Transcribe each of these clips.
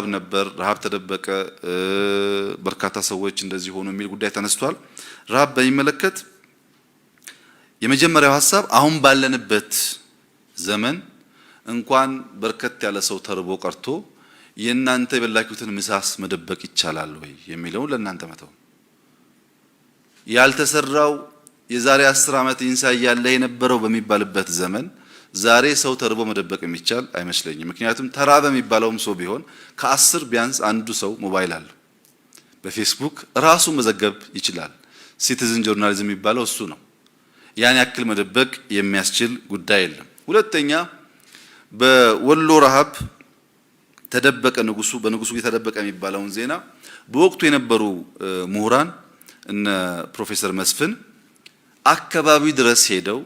ረሃብ ነበር፣ ረሃብ ተደበቀ፣ በርካታ ሰዎች እንደዚህ ሆኑ የሚል ጉዳይ ተነስቷል። ረሃብ በሚመለከት የመጀመሪያው ሀሳብ አሁን ባለንበት ዘመን እንኳን በርከት ያለ ሰው ተርቦ ቀርቶ የእናንተ የበላችሁትን ምሳስ መደበቅ ይቻላል ወይ የሚለውን ለእናንተ መተው። ያልተሰራው የዛሬ 10 ዓመት ኢንሳ ያለ የነበረው በሚባልበት ዘመን ዛሬ ሰው ተርቦ መደበቅ የሚቻል አይመስለኝም። ምክንያቱም ተራበ የሚባለውም ሰው ቢሆን ከ10 ቢያንስ አንዱ ሰው ሞባይል አለው፣ በፌስቡክ ራሱ መዘገብ ይችላል። ሲቲዝን ጆርናሊዝም የሚባለው እሱ ነው። ያን ያክል መደበቅ የሚያስችል ጉዳይ የለም። ሁለተኛ በወሎ ረሃብ ተደበቀ ንጉሱ በንጉሱ የተደበቀ የሚባለውን ዜና በወቅቱ የነበሩ ምሁራን እነ ፕሮፌሰር መስፍን አካባቢ ድረስ ሄደው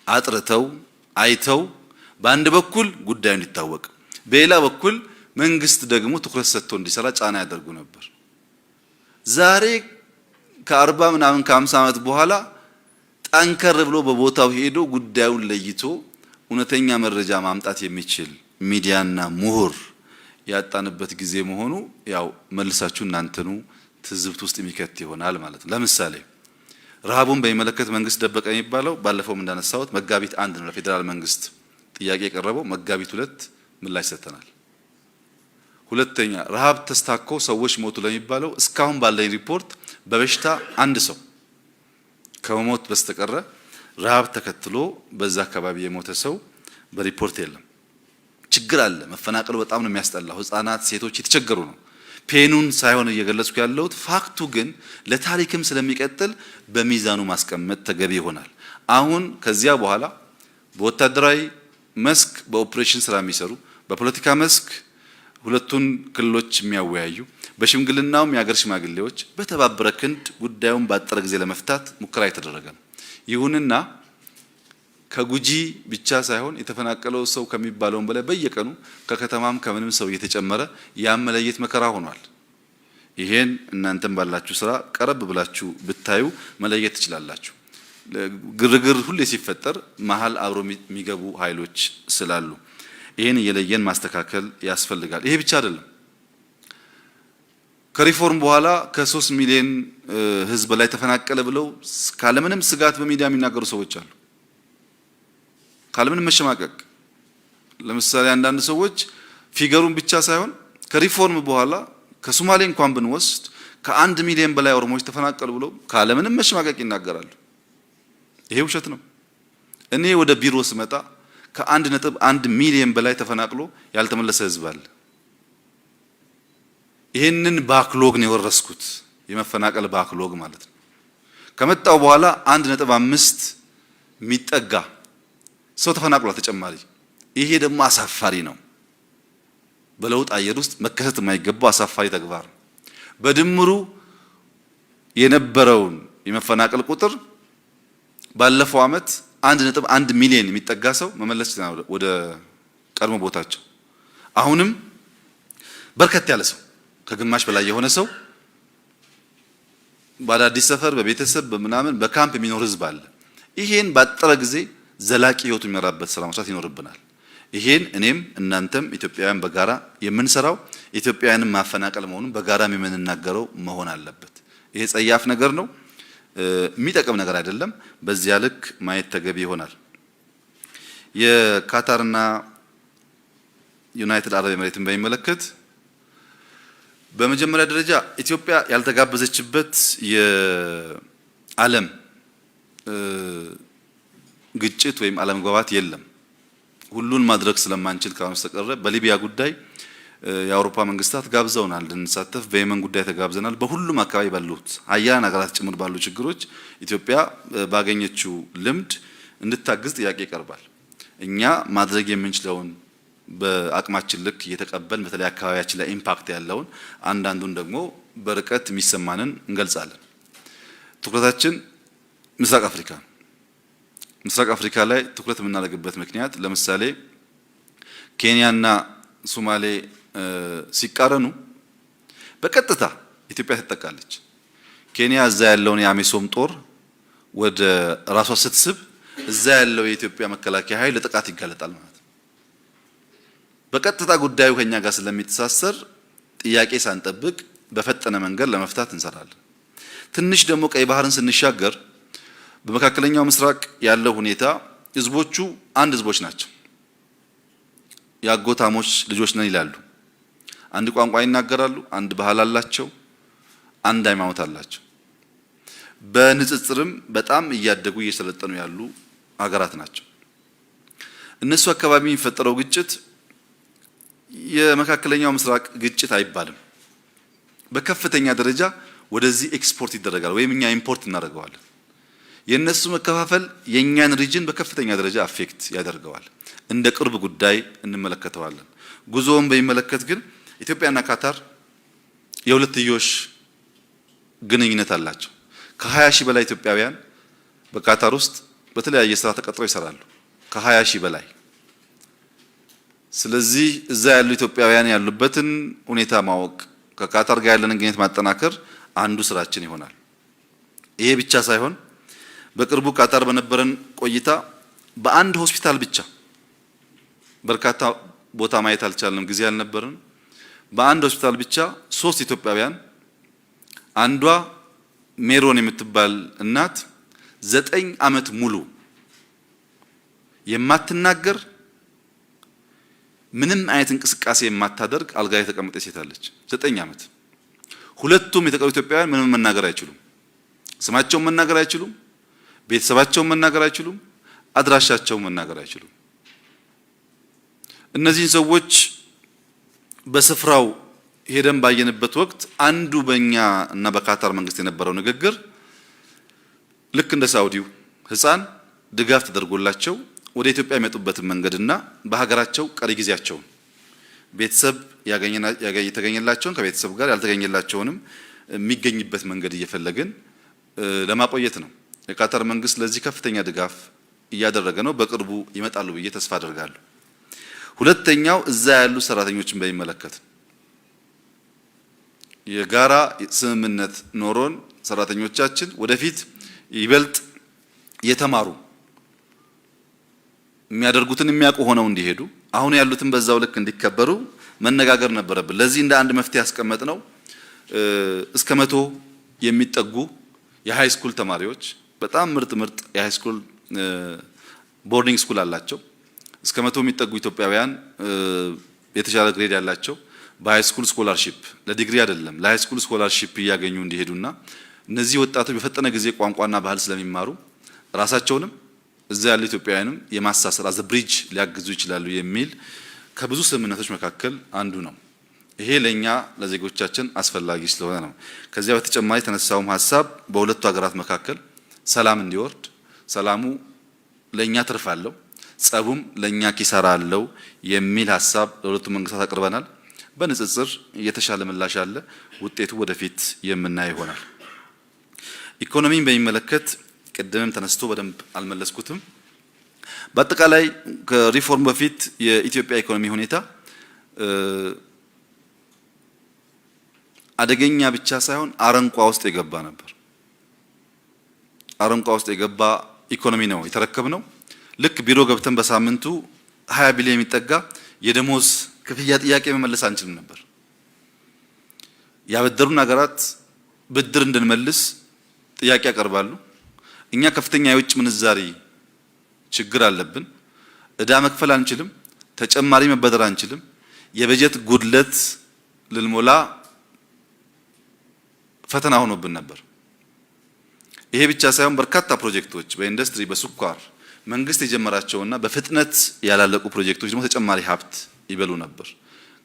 አጥርተው አይተው በአንድ በኩል ጉዳዩ እንዲታወቅ በሌላ በኩል መንግስት ደግሞ ትኩረት ሰጥቶ እንዲሰራ ጫና ያደርጉ ነበር። ዛሬ ከ40 ምናምን ከ50 ዓመት በኋላ ጠንከር ብሎ በቦታው ሄዶ ጉዳዩን ለይቶ እውነተኛ መረጃ ማምጣት የሚችል ሚዲያና ምሁር ያጣንበት ጊዜ መሆኑ ያው መልሳችሁ እናንተኑ ትዝብት ውስጥ የሚከት ይሆናል ማለት ነው። ለምሳሌ ረሃቡን በሚመለከት መንግስት ደበቀ የሚባለው ባለፈውም እንዳነሳሁት መጋቢት 1 ነው ለፌደራል መንግስት ጥያቄ የቀረበው። መጋቢት 2 ምላሽ ሰጥተናል። ሁለተኛ ረሃብ ተስታኮ ሰዎች ሞቱ ለሚባለው እስካሁን ባለኝ ሪፖርት በበሽታ አንድ ሰው ከሞት በስተቀረ ረሃብ ተከትሎ በዛ አካባቢ የሞተ ሰው በሪፖርት የለም። ችግር አለ። መፈናቀሉ በጣም ነው የሚያስጠላው። ህፃናት፣ ሴቶች የተቸገሩ ነው። ፔኑን ሳይሆን እየገለጽኩ ያለሁት ፋክቱ ግን ለታሪክም ስለሚቀጥል በሚዛኑ ማስቀመጥ ተገቢ ይሆናል። አሁን ከዚያ በኋላ በወታደራዊ መስክ በኦፕሬሽን ስራ የሚሰሩ በፖለቲካ መስክ ሁለቱን ክልሎች የሚያወያዩ በሽምግልናውም የሀገር ሽማግሌዎች በተባበረ ክንድ ጉዳዩን ባጠረ ጊዜ ለመፍታት ሙከራ የተደረገ ነው። ይሁንና ከጉጂ ብቻ ሳይሆን የተፈናቀለው ሰው ከሚባለውን በላይ በየቀኑ ከከተማም ከምንም ሰው እየተጨመረ ያን መለየት መከራ ሆኗል። ይሄን እናንተም ባላችሁ ስራ ቀረብ ብላችሁ ብታዩ መለየት ትችላላችሁ። ግርግር ሁሌ ሲፈጠር መሀል አብሮ የሚገቡ ኃይሎች ስላሉ ይሄን እየለየን ማስተካከል ያስፈልጋል። ይሄ ብቻ አይደለም። ከሪፎርም በኋላ ከ3 ሚሊዮን ህዝብ ላይ ተፈናቀለ ብለው ካለምንም ስጋት በሚዲያ የሚናገሩ ሰዎች አሉ። ካለምንም መሸማቀቅ። ለምሳሌ አንዳንድ ሰዎች ፊገሩን ብቻ ሳይሆን ከሪፎርም በኋላ ከሶማሌ እንኳን ብንወስድ ከ1 ሚሊዮን በላይ ኦሮሞዎች ተፈናቀሉ ብለው ካለምንም መሸማቀቅ ይናገራሉ። ይሄ ውሸት ነው። እኔ ወደ ቢሮ ስመጣ ከ1.1 ሚሊዮን በላይ ተፈናቅሎ ያልተመለሰ ህዝብ አለ። ይሄንን ባክሎግ ነው የወረስኩት፣ የመፈናቀል ባክሎግ ማለት ነው። ከመጣው በኋላ 1.5 ሚጠጋ ሰው ተፈናቅሏል ተጨማሪ። ይሄ ደግሞ አሳፋሪ ነው። በለውጥ አየር ውስጥ መከሰት የማይገባው አሳፋሪ ተግባር ነው። በድምሩ የነበረውን የመፈናቀል ቁጥር ባለፈው ዓመት 1.1 ሚሊዮን የሚጠጋ ሰው መመለስ ወደ ቀድሞ ቦታቸው። አሁንም በርከት ያለ ሰው ከግማሽ በላይ የሆነ ሰው በአዳዲስ ሰፈር በቤተሰብ በምናምን በካምፕ የሚኖር ህዝብ አለ። ይሄን ባጠረ ጊዜ ዘላቂ ህይወት የሚመራበት ስራ መስራት ይኖርብናል። ይሄን እኔም እናንተም ኢትዮጵያውያን በጋራ የምንሰራው ኢትዮጵያውያንን ማፈናቀል መሆኑን በጋራም የምንናገረው መሆን አለበት። ይሄ ጸያፍ ነገር ነው፣ የሚጠቅም ነገር አይደለም። በዚያ ልክ ማየት ተገቢ ይሆናል። የካታርና ዩናይትድ አረብ ኤሚሬትን በሚመለከት በመጀመሪያ ደረጃ ኢትዮጵያ ያልተጋበዘችበት የዓለም ግጭት ወይም አለመግባባት የለም። ሁሉን ማድረግ ስለማንችል ካስተቀረ በሊቢያ ጉዳይ የአውሮፓ መንግስታት ጋብዘውናል እንድንሳተፍ። በየመን ጉዳይ ተጋብዘናል። በሁሉም አካባቢ ባሉት ሀያላን ሀገራት ጭምር ባሉ ችግሮች ኢትዮጵያ ባገኘችው ልምድ እንድታግዝ ጥያቄ ይቀርባል። እኛ ማድረግ የምንችለውን በአቅማችን ልክ እየተቀበልን በተለይ አካባቢያችን ላይ ኢምፓክት ያለውን አንዳንዱን ደግሞ በርቀት የሚሰማንን እንገልጻለን። ትኩረታችን ምስራቅ አፍሪካ ነው። ምስራቅ አፍሪካ ላይ ትኩረት የምናደርግበት ምክንያት ለምሳሌ ኬንያና ሶማሌ ሲቃረኑ በቀጥታ ኢትዮጵያ ትጠቃለች። ኬንያ እዛ ያለውን የአሚሶም ጦር ወደ ራሷ ስትስብ እዛ ያለው የኢትዮጵያ መከላከያ ኃይል ለጥቃት ይጋለጣል ማለት ነው። በቀጥታ ጉዳዩ ከኛ ጋር ስለሚተሳሰር ጥያቄ ሳንጠብቅ በፈጠነ መንገድ ለመፍታት እንሰራለን። ትንሽ ደግሞ ቀይ ባህርን ስንሻገር በመካከለኛው ምስራቅ ያለው ሁኔታ ህዝቦቹ አንድ ህዝቦች ናቸው። ያጎታሞች ልጆች ነን ይላሉ። አንድ ቋንቋ ይናገራሉ፣ አንድ ባህል አላቸው፣ አንድ ሃይማኖት አላቸው። በንጽጽርም በጣም እያደጉ እየሰለጠኑ ያሉ ሀገራት ናቸው። እነሱ አካባቢ የሚፈጠረው ግጭት የመካከለኛው ምስራቅ ግጭት አይባልም። በከፍተኛ ደረጃ ወደዚህ ኤክስፖርት ይደረጋል ወይም እኛ ኢምፖርት እናደርገዋለን። የነሱ መከፋፈል የኛን ሪጅን በከፍተኛ ደረጃ አፌክት ያደርገዋል። እንደ ቅርብ ጉዳይ እንመለከተዋለን። ጉዞውን በሚመለከት ግን ኢትዮጵያና ካታር የሁለትዮሽ ግንኙነት አላቸው። ከ20 ሺህ በላይ ኢትዮጵያውያን በካታር ውስጥ በተለያየ ስራ ተቀጥረው ይሰራሉ። ከ20 ሺህ በላይ። ስለዚህ እዛ ያሉ ኢትዮጵያውያን ያሉበትን ሁኔታ ማወቅ፣ ከካታር ጋር ያለንን ግንኙነት ማጠናከር አንዱ ስራችን ይሆናል። ይሄ ብቻ ሳይሆን በቅርቡ ካታር በነበረን ቆይታ በአንድ ሆስፒታል ብቻ በርካታ ቦታ ማየት አልቻልንም፣ ጊዜ አልነበረን። በአንድ ሆስፒታል ብቻ 3 ኢትዮጵያውያን፣ አንዷ ሜሮን የምትባል እናት 9 ዓመት ሙሉ የማትናገር ምንም አይነት እንቅስቃሴ የማታደርግ አልጋ ላይ ተቀምጠች ሴት አለች። 9 ዓመት። ሁለቱም የተቀሩ ኢትዮጵያውያን ምንም መናገር አይችሉም። ስማቸውን መናገር አይችሉም። ቤተሰባቸውን መናገር አይችሉም። አድራሻቸውን መናገር አይችሉም። እነዚህን ሰዎች በስፍራው ሄደን ባየንበት ወቅት አንዱ በእኛ እና በካታር መንግስት የነበረው ንግግር ልክ እንደ ሳውዲው ህፃን ድጋፍ ተደርጎላቸው ወደ ኢትዮጵያ የሚመጡበትን መንገድና በሀገራቸው ቀሪ ጊዜያቸውን ቤተሰብ የተገኘላቸውን ከቤተሰብ ጋር ያልተገኘላቸውንም የሚገኝበት መንገድ እየፈለግን ለማቆየት ነው። የካታር መንግስት ለዚህ ከፍተኛ ድጋፍ እያደረገ ነው። በቅርቡ ይመጣሉ ብዬ ተስፋ አደርጋለሁ። ሁለተኛው እዛ ያሉ ሰራተኞችን በሚመለከት የጋራ ስምምነት ኖሮን ሰራተኞቻችን ወደፊት ይበልጥ የተማሩ የሚያደርጉትን የሚያውቁ ሆነው እንዲሄዱ አሁን ያሉትን በዛው ልክ እንዲከበሩ መነጋገር ነበረብን። ለዚህ እንደ አንድ መፍትሄ ያስቀመጥነው እስከ 100 የሚጠጉ የሃይ ስኩል ተማሪዎች በጣም ምርጥ የሃይ ስኩል ቦርዲንግ ስኩል አላቸው። እስከ 100 የሚጠጉ ኢትዮጵያውያን የተሻለ ግሬድ ያላቸው በሃይ ስኩል ስኮላርሺፕ ለዲግሪ አይደለም ለሃይ ስኩል ስኮላርሺፕ እያገኙ እንዲሄዱና እነዚህ ወጣቶች በፈጠነ ጊዜ ቋንቋና ባህል ስለሚማሩ ራሳቸውንም እዛ ያሉ ኢትዮጵያውያንም የማሳሰር አዘ ብሪጅ ሊያግዙ ይችላሉ የሚል ከብዙ ስምምነቶች መካከል አንዱ ነው። ይሄ ለኛ ለዜጎቻችን አስፈላጊ ስለሆነ ነው። ከዚያ በተጨማሪ የተነሳውም ሀሳብ በሁለቱ ሀገራት መካከል ሰላም እንዲወርድ፣ ሰላሙ ለኛ ትርፍ አለው፣ ጸቡም ለኛ ኪሳራ አለው የሚል ሀሳብ ለሁለቱ መንግስታት አቅርበናል። በንጽጽር የተሻለ ምላሽ አለ። ውጤቱ ወደፊት የምናይ ይሆናል። ኢኮኖሚን በሚመለከት ቅድምም ተነስቶ በደንብ አልመለስኩትም። በአጠቃላይ ከሪፎርም በፊት የኢትዮጵያ ኢኮኖሚ ሁኔታ አደገኛ ብቻ ሳይሆን አረንቋ ውስጥ የገባ ነበር። አረንቋ ውስጥ የገባ ኢኮኖሚ ነው የተረከብነው። ልክ ቢሮ ገብተን በሳምንቱ 20 ቢሊዮን የሚጠጋ የደሞዝ ክፍያ ጥያቄ መመለስ አንችልም ነበር። ያበደሩን ሀገራት ብድር እንድንመልስ ጥያቄ ያቀርባሉ። እኛ ከፍተኛ የውጭ ምንዛሪ ችግር አለብን። እዳ መክፈል አንችልም። ተጨማሪ መበደር አንችልም። የበጀት ጉድለት ልንሞላ ፈተና ሆኖብን ነበር። ይሄ ብቻ ሳይሆን በርካታ ፕሮጀክቶች በኢንዱስትሪ በስኳር መንግስት የጀመራቸውና በፍጥነት ያላለቁ ፕሮጀክቶች ደግሞ ተጨማሪ ሀብት ይበሉ ነበር።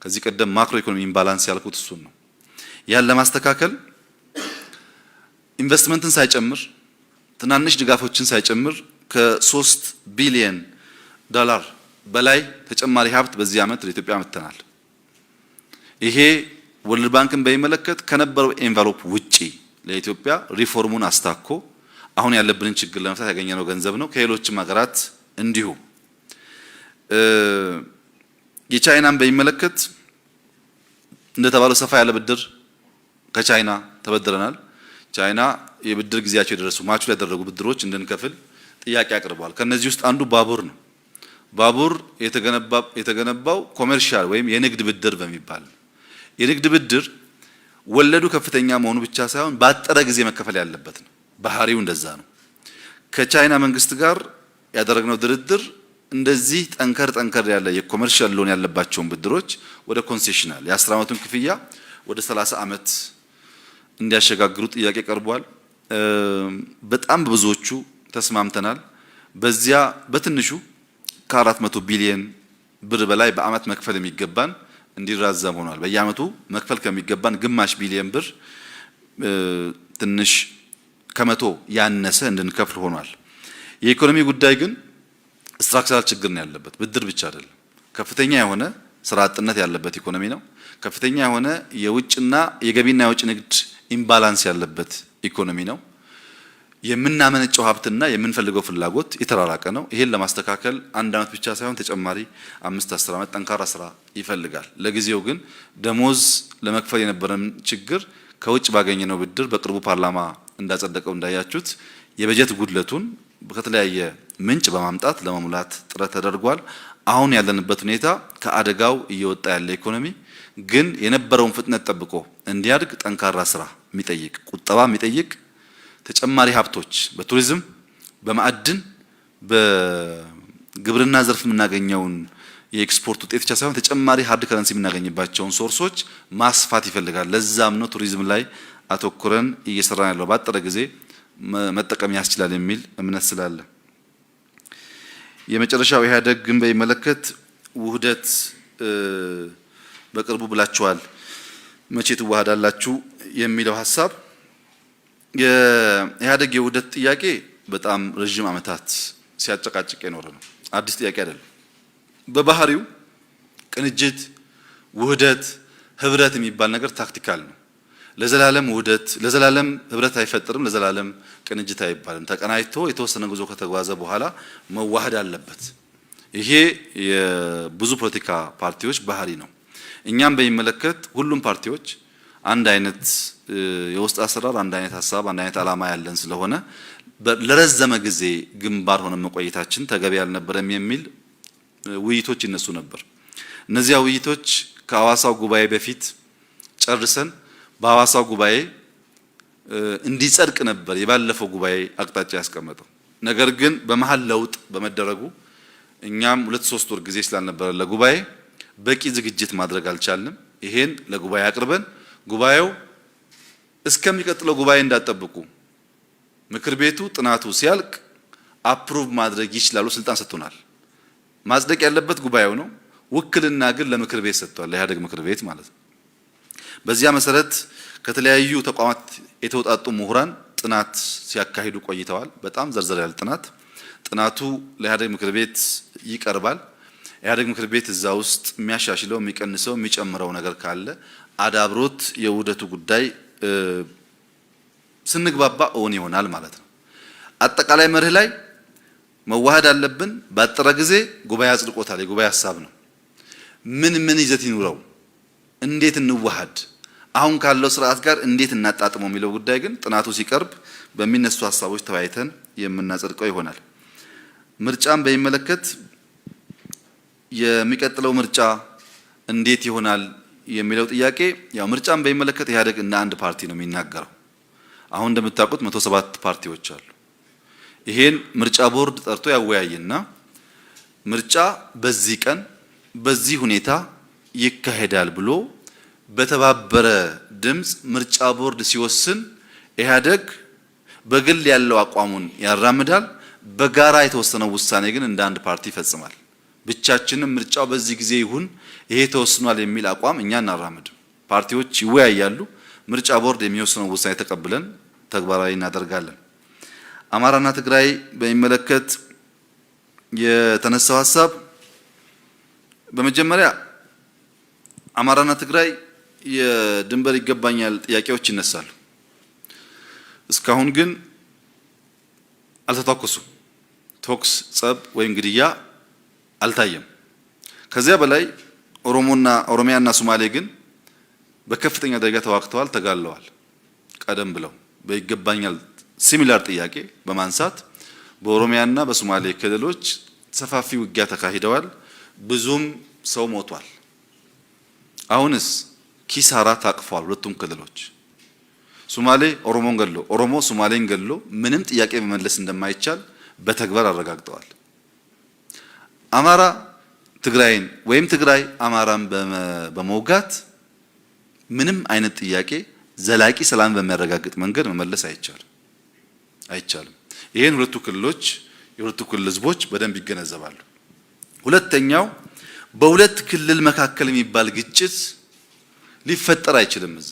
ከዚህ ቀደም ማክሮ ኢኮኖሚ ኢምባላንስ ያልኩት እሱን ነው። ያን ለማስተካከል ኢንቨስትመንትን ሳይጨምር ትናንሽ ድጋፎችን ሳይጨምር ከ3 ቢሊዮን ዶላር በላይ ተጨማሪ ሀብት በዚህ ዓመት ለኢትዮጵያ መጥተናል። ይሄ ወርልድ ባንክን በሚመለከት ከነበረው ኤንቨሎፕ ውጪ ለኢትዮጵያ ሪፎርሙን አስታኮ አሁን ያለብንን ችግር ለመፍታት ያገኘነው ገንዘብ ነው። ከሌሎችም ሀገራት እንዲሁ። የቻይናን በሚመለከት እንደተባለው ሰፋ ያለ ብድር ከቻይና ተበድረናል። ቻይና የብድር ጊዜያቸው የደረሱ ማቹር ያደረጉ ብድሮች እንድንከፍል ጥያቄ አቅርበዋል። ከነዚህ ውስጥ አንዱ ባቡር ነው። ባቡር የተገነባው ኮሜርሻል ወይም የንግድ ብድር በሚባል የንግድ ብድር ወለዱ ከፍተኛ መሆኑ ብቻ ሳይሆን ባጠረ ጊዜ መከፈል ያለበት ነው። ባህሪው እንደዛ ነው። ከቻይና መንግስት ጋር ያደረግነው ድርድር እንደዚህ ጠንከር ያለ የኮሜርሻል ሎን ያለባቸውን ብድሮች ወደ ኮንሴሽናል የ10 ዓመቱን ክፍያ ወደ 30 ዓመት እንዲያሸጋግሩ ጥያቄ ቀርቧል። በጣም ብዙዎቹ ተስማምተናል። በዚያ በትንሹ ከ400 ቢሊዮን ብር በላይ በአመት መክፈል የሚገባን እንዲራዘም ሆኗል። በየአመቱ መክፈል ከሚገባን ግማሽ ቢሊዮን ብር ትንሽ ከመቶ ያነሰ እንድንከፍል ሆኗል። የኢኮኖሚ ጉዳይ ግን ስትራክቸራል ችግር ነው ያለበት፣ ብድር ብቻ አይደለም። ከፍተኛ የሆነ ስራ አጥነት ያለበት ኢኮኖሚ ነው። ከፍተኛ የሆነ የውጭና የገቢና የውጭ ንግድ ኢምባላንስ ያለበት ኢኮኖሚ ነው። የምናመነጨው ሀብትና የምንፈልገው ፍላጎት የተራራቀ ነው። ይሄን ለማስተካከል አንድ አመት ብቻ ሳይሆን ተጨማሪ 5-10 ዓመት ጠንካራ ስራ ይፈልጋል። ለጊዜው ግን ደሞዝ ለመክፈል የነበረን ችግር ከውጭ ባገኘነው ብድር በቅርቡ ፓርላማ እንዳጸደቀው እንዳያችሁት የበጀት ጉድለቱን ከተለያየ ምንጭ በማምጣት ለመሙላት ጥረት ተደርጓል። አሁን ያለንበት ሁኔታ ከአደጋው እየወጣ ያለ ኢኮኖሚ ግን የነበረውን ፍጥነት ጠብቆ እንዲያድግ ጠንካራ ስራ የሚጠይቅ ቁጠባ የሚጠይቅ ተጨማሪ ሀብቶች በቱሪዝም፣ በማዕድን፣ በግብርና ዘርፍ የምናገኘውን የኤክስፖርት ውጤት ብቻ ሳይሆን ተጨማሪ ሃርድ ከረንሲ የምናገኝባቸውን ሶርሶች ማስፋት ይፈልጋል። ለዛም ነው ቱሪዝም ላይ አተኩረን እየሰራን ያለው። ባጠረ ጊዜ መጠቀም ያስችላል የሚል እምነት ስላለ የመጨረሻው ኢህአዴግ ግን በሚመለከት ውህደት በቅርቡ ብላችኋል፣ መቼ ትዋሃዳላችሁ የሚለው ሀሳብ የኢህአዴግ የውህደት ጥያቄ በጣም ረጅም ዓመታት ሲያጨቃጭቅ የኖረ ነው። አዲስ ጥያቄ አይደለም። በባህሪው ቅንጅት፣ ውህደት፣ ህብረት የሚባል ነገር ታክቲካል ነው። ለዘላለም ውህደት ለዘላለም ህብረት አይፈጥርም። ለዘላለም ቅንጅት አይባልም። ተቀናጅቶ የተወሰነ ጉዞ ከተጓዘ በኋላ መዋሃድ አለበት። ይሄ የብዙ ፖለቲካ ፓርቲዎች ባህሪ ነው። እኛም በሚመለከት ሁሉም ፓርቲዎች አንድ አይነት የውስጥ አሰራር፣ አንድ አይነት ሀሳብ፣ አንድ አይነት ዓላማ ያለን ስለሆነ ለረዘመ ጊዜ ግንባር ሆነ መቆየታችን ተገቢ አልነበረም የሚል ውይይቶች ይነሱ ነበር። እነዚያ ውይይቶች ከሐዋሳው ጉባኤ በፊት ጨርሰን በሐዋሳው ጉባኤ እንዲጸድቅ ነበር የባለፈው ጉባኤ አቅጣጫ ያስቀመጠው። ነገር ግን በመሃል ለውጥ በመደረጉ እኛም 2-3 ወር ጊዜ ስላልነበረ ለጉባኤ በቂ ዝግጅት ማድረግ አልቻልንም። ይሄን ለጉባኤ አቅርበን ጉባኤው እስከሚቀጥለው ጉባኤ እንዳጠብቁ ምክር ቤቱ ጥናቱ ሲያልቅ አፕሩቭ ማድረግ ይችላሉ ስልጣን ሰጥቶናል። ማጽደቅ ያለበት ጉባኤው ነው። ውክልና ግን ለምክር ቤት ሰጥቷል፣ ለኢህአዴግ ምክር ቤት ማለት ነው። በዚያ መሰረት ከተለያዩ ተቋማት የተውጣጡ ምሁራን ጥናት ሲያካሂዱ ቆይተዋል። በጣም ዘርዘር ያለ ጥናቱ ለኢህአዴግ ምክር ቤት ይቀርባል። ኢህአዴግ ምክር ቤት እዛ ውስጥ የሚያሻሽለው፣ የሚቀንሰው፣ የሚጨምረው ነገር ካለ አዳብሮት የውህደቱ ጉዳይ ስንግባባ እውን ይሆናል ማለት ነው። አጠቃላይ መርህ ላይ መዋሃድ አለብን። ባጠረ ጊዜ ጉባኤ አጽድቆታል። የጉባኤ ሀሳብ ነው። ምን ይዘት ይኑረው፣ እንዴት እንዋሃድ፣ አሁን ካለው ስርዓት ጋር እንዴት እናጣጥመው የሚለው ጉዳይ ግን ጥናቱ ሲቀርብ በሚነሱ ሀሳቦች ተወያይተን የምናጸድቀው ይሆናል። ምርጫን በሚመለከት የሚቀጥለው ምርጫ እንዴት ይሆናል የሚለው ጥያቄ ያው ምርጫን በሚመለከት ኢህአዴግ እንደ አንድ ፓርቲ ነው የሚናገረው። አሁን እንደምታውቁት 107 ፓርቲዎች አሉ። ይሄን ምርጫ ቦርድ ጠርቶ ያወያይና ምርጫ በዚህ ቀን በዚህ ሁኔታ ይካሄዳል ብሎ በተባበረ ድምፅ ምርጫ ቦርድ ሲወስን ኢህአዴግ በግል ያለው አቋሙን ያራምዳል። በጋራ የተወሰነው ውሳኔ ግን እንደ አንድ ፓርቲ ይፈጽማል። ብቻችንም ምርጫው በዚህ ጊዜ ይሁን ይሄ ተወስኗል የሚል አቋም እኛ እናራምድም። ፓርቲዎች ይወያያሉ። ምርጫ ቦርድ የሚወስነው ውሳኔ ተቀብለን ተግባራዊ እናደርጋለን። አማራና ትግራይ በሚመለከት የተነሳው ሀሳብ በመጀመሪያ አማራና ትግራይ የድንበር ይገባኛል ጥያቄዎች ይነሳሉ። እስካሁን ግን አልተታኮሱም። ቶክስ፣ ጸብ ወይም ግድያ አልታየም። ከዚያ በላይ ኦሮሚያና ሶማሌ ግን በከፍተኛ ደረጃ ተዋግተዋል፣ ተጋለዋል። ቀደም ብለው በይገባኛል ሲሚላር ጥያቄ በማንሳት በኦሮሚያና በሶማሌ ክልሎች ሰፋፊ ውጊያ ተካሂደዋል። ብዙም ሰው ሞቷል። አሁንስ ኪሳራ ታቅፏል። ሁለቱም ክልሎች ሶማሌ ኦሮሞን ገሎ ኦሮሞ ሶማሌን ገሎ ምንም ጥያቄ መመለስ እንደማይቻል በተግባር አረጋግጠዋል። አማራ ትግራይን ወይም ትግራይ አማራን በመውጋት ምንም አይነት ጥያቄ ዘላቂ ሰላም በሚያረጋግጥ መንገድ መመለስ አይቻልም። ይሄን ሁለቱ ክልሎች የሁለቱ ክልል ህዝቦች በደንብ ይገነዘባሉ። ሁለተኛው በሁለት ክልል መካከል የሚባል ግጭት ሊፈጠር አይችልም። እዛ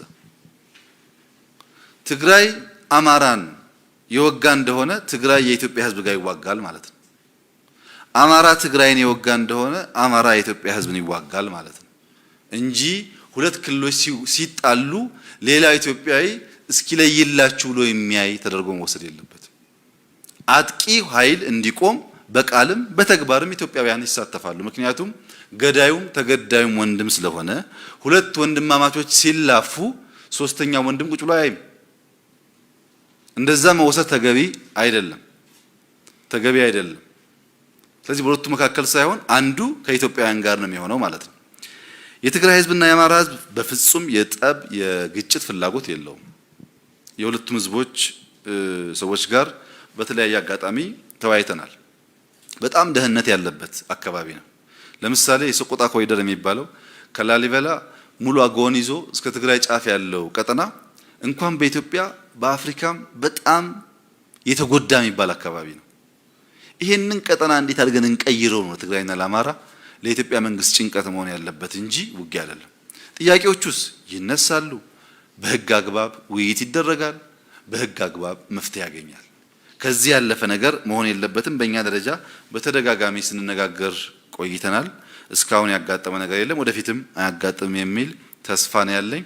ትግራይ አማራን የወጋ እንደሆነ ትግራይ የኢትዮጵያ ህዝብ ጋር ይዋጋል ማለት ነው። አማራ ትግራይን የወጋ እንደሆነ አማራ የኢትዮጵያ ህዝብን ይዋጋል ማለት ነው እንጂ ሁለት ክልሎች ሲጣሉ ሌላ ኢትዮጵያዊ እስኪለይላችሁ ብሎ የሚያይ ተደርጎ መወሰድ የለበትም። አጥቂ ኃይል እንዲቆም በቃልም በተግባርም ኢትዮጵያውያን ይሳተፋሉ። ምክንያቱም ገዳዩም ተገዳዩም ወንድም ስለሆነ ሁለት ወንድማማቾች ሲላፉ ሶስተኛው ወንድም ቁጭ ብሎ አያይም። እንደዛ መወሰድ ተገቢ አይደለም። ስለዚህ በሁለቱ መካከል ሳይሆን አንዱ ከኢትዮጵያውያን ጋር ነው የሚሆነው ማለት ነው። የትግራይ ህዝብና የአማራ ህዝብ በፍጹም የጠብ የግጭት ፍላጎት የለውም። የሁለቱም ህዝቦች ሰዎች ጋር በተለያየ አጋጣሚ ተወያይተናል። በጣም ደህንነት ያለበት አካባቢ ነው። ለምሳሌ የሰቆጣ ኮሪደር የሚባለው ከላሊበላ ሙሉ አጎን ይዞ እስከ ትግራይ ጫፍ ያለው ቀጠና እንኳን በኢትዮጵያ በአፍሪካም በጣም የተጎዳ የሚባል አካባቢ ነው። ይሄንን ቀጠና እንዴት አድርገን እንቀይረው ነው ትግራይና ለአማራ ለኢትዮጵያ መንግስት ጭንቀት መሆን ያለበት እንጂ ውጊያ አይደለም። ጥያቄዎቹስ ይነሳሉ። በህግ አግባብ ውይይት ይደረጋል። በህግ አግባብ መፍትሄ ያገኛል። ከዚህ ያለፈ ነገር መሆን የለበትም። በእኛ ደረጃ በተደጋጋሚ ስንነጋገር ቆይተናል። እስካሁን ያጋጠመ ነገር የለም፣ ወደፊትም አያጋጥም የሚል ተስፋ ነው ያለኝ።